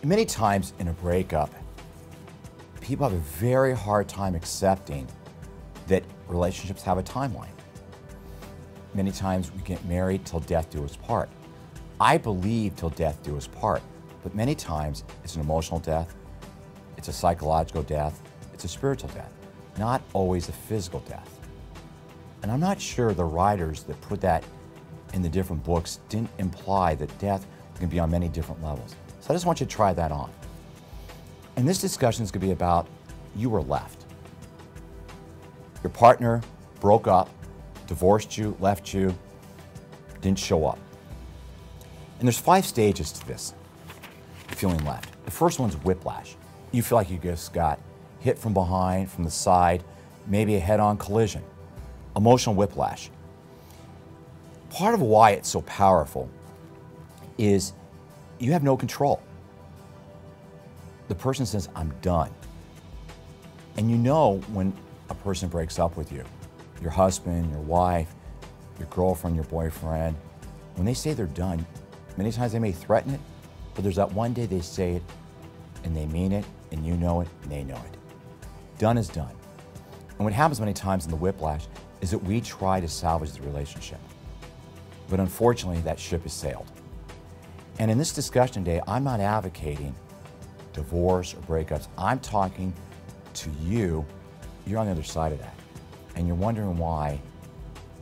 Many times in a breakup, people have a very hard time accepting that relationships have a timeline. Many times we get married till death do us part. I believe till death do us part, but many times it's an emotional death, it's a psychological death, it's a spiritual death, not always a physical death. And I'm not sure the writers that put that in the different books didn't imply that death can be on many different levels. So I just want you to try that on. And this discussion is going to be about you were left. Your partner broke up, divorced you, left you, didn't show up. And there's 5 stages to this, feeling left. The first one's whiplash. You feel like you just got hit from behind, from the side, maybe a head-on collision. Emotional whiplash. Part of why it's so powerful is you have no control. The person says, I'm done. And you know when a person breaks up with you, your husband, your wife, your girlfriend, your boyfriend, when they say they're done, many times they may threaten it, but there's that one day they say it and they mean it and you know it and they know it. Done is done. And what happens many times in the whiplash is that we try to salvage the relationship. But unfortunately, that ship has sailed. And in this discussion today, I'm not advocating divorce or breakups. I'm talking to you. You're on the other side of that. And you're wondering why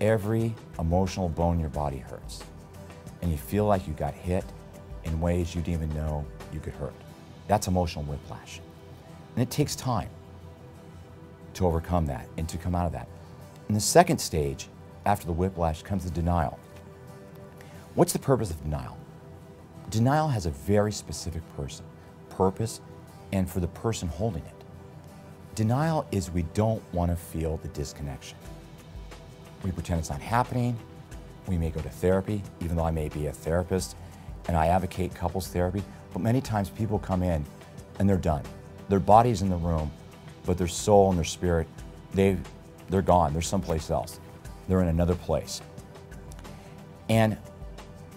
every emotional bone in your body hurts. And you feel like you got hit in ways you didn't even know you could hurt. That's emotional whiplash. And it takes time to overcome that and to come out of that. In the second stage, after the whiplash, comes the denial. What's the purpose of denial? Denial has a very specific purpose, and for the person holding it. Denial is we don't want to feel the disconnection. We pretend it's not happening. We may go to therapy, even though I may be a therapist, and I advocate couples therapy, but many times people come in and they're done. Their body's in the room, but their soul and their spirit, they're gone. They're someplace else. They're in another place. And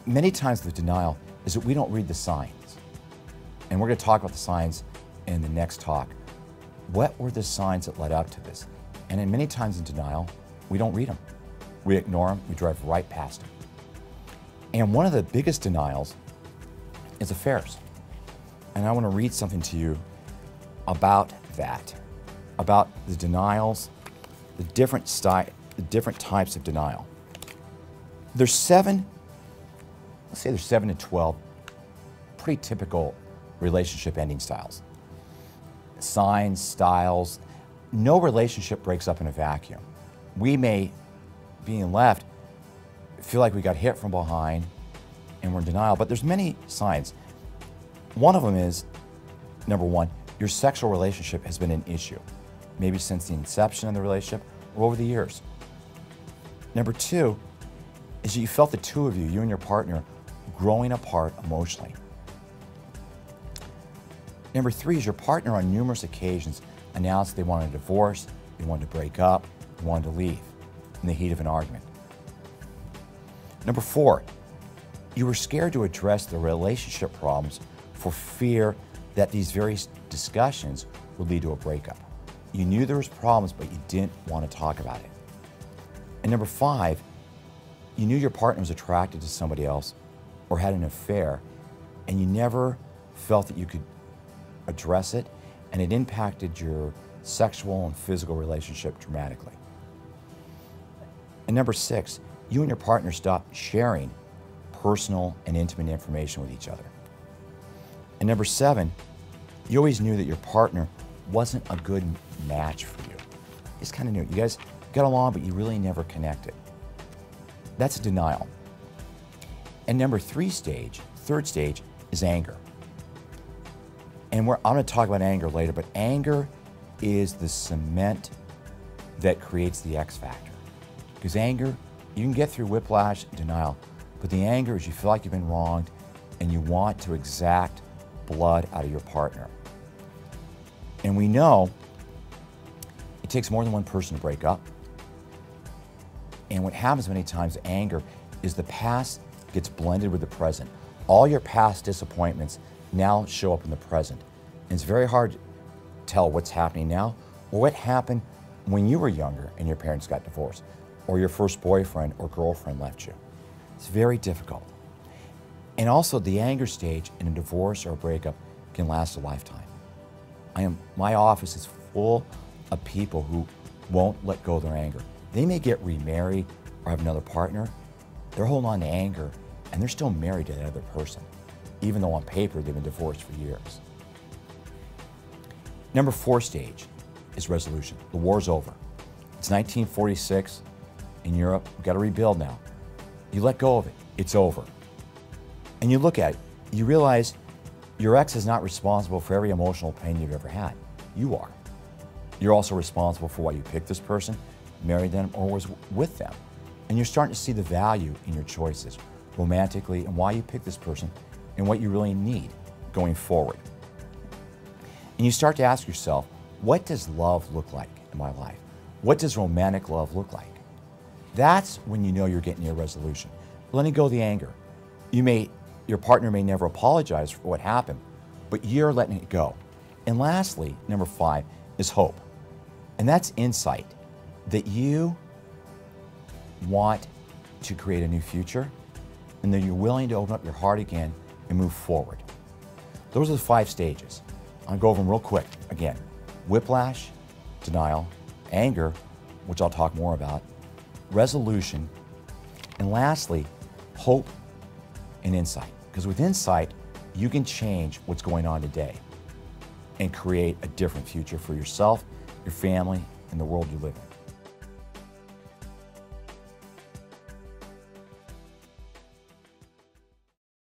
many times the denial is that we don't read the signs. And we're going to talk about the signs in the next talk. What were the signs that led up to this? And in many times in denial, we don't read them. We ignore them. We drive right past them. And one of the biggest denials is affairs. And I want to read something to you about that, about the denials, the different types of denial. There's 7, let's say there's 7 to 12 pretty typical relationship ending styles. Signs, styles. No relationship breaks up in a vacuum. We may, being left, feel like we got hit from behind and we're in denial, but there's many signs. One of them is, number 1, your sexual relationship has been an issue, maybe since the inception of the relationship or over the years. Number 2 is you felt the two of you, you and your partner, growing apart emotionally. Number 3 is your partner on numerous occasions announced they wanted a divorce, they wanted to break up, they wanted to leave in the heat of an argument. Number 4, you were scared to address the relationship problems for fear that these various discussions would lead to a breakup. You knew there was problems, but you didn't want to talk about it. And number 5, you knew your partner was attracted to somebody else or had an affair, and you never felt that you could address it, and it impacted your sexual and physical relationship dramatically. And number 6, you and your partner stopped sharing personal and intimate information with each other. And number 7, you always knew that your partner wasn't a good match for you. You just kind of knew. You guys got along, but you really never connected. That's a denial. And number 3 stage, third stage, is anger. And I'm going to talk about anger later, but anger is the cement that creates the X factor. Because anger, you can get through whiplash and denial, but the anger is you feel like you've been wronged and you want to exact blood out of your partner. And we know it takes more than one person to break up. And what happens many times, anger, is the past gets blended with the present. All your past disappointments now show up in the present. And it's very hard to tell what's happening now or what happened when you were younger and your parents got divorced, or your first boyfriend or girlfriend left you. It's very difficult. And also the anger stage in a divorce or a breakup can last a lifetime. My office is full of people who won't let go of their anger. They may get remarried or have another partner. They're holding on to anger and they're still married to that other person, even though on paper they've been divorced for years. Number 4 stage is resolution. The war's over. It's 1946 in Europe. We've got to rebuild now. You let go of it. It's over. And you look at it, you realize your ex is not responsible for every emotional pain you've ever had. You are. You're also responsible for why you picked this person, married them, or was with them. And you're starting to see the value in your choices romantically and why you picked this person and what you really need going forward. And you start to ask yourself, what does love look like in my life? What does romantic love look like? That's when you know you're getting near resolution. Letting go of the anger. Your partner may never apologize for what happened, but you're letting it go. And lastly, number 5 is hope. And that's insight that you want to create a new future and that you're willing to open up your heart again and move forward. Those are the 5 stages. I'll go over them real quick. Again, whiplash, denial, anger, which I'll talk more about, resolution, and lastly, hope and insight. Because with insight, you can change what's going on today and create a different future for yourself, your family, and the world you live in.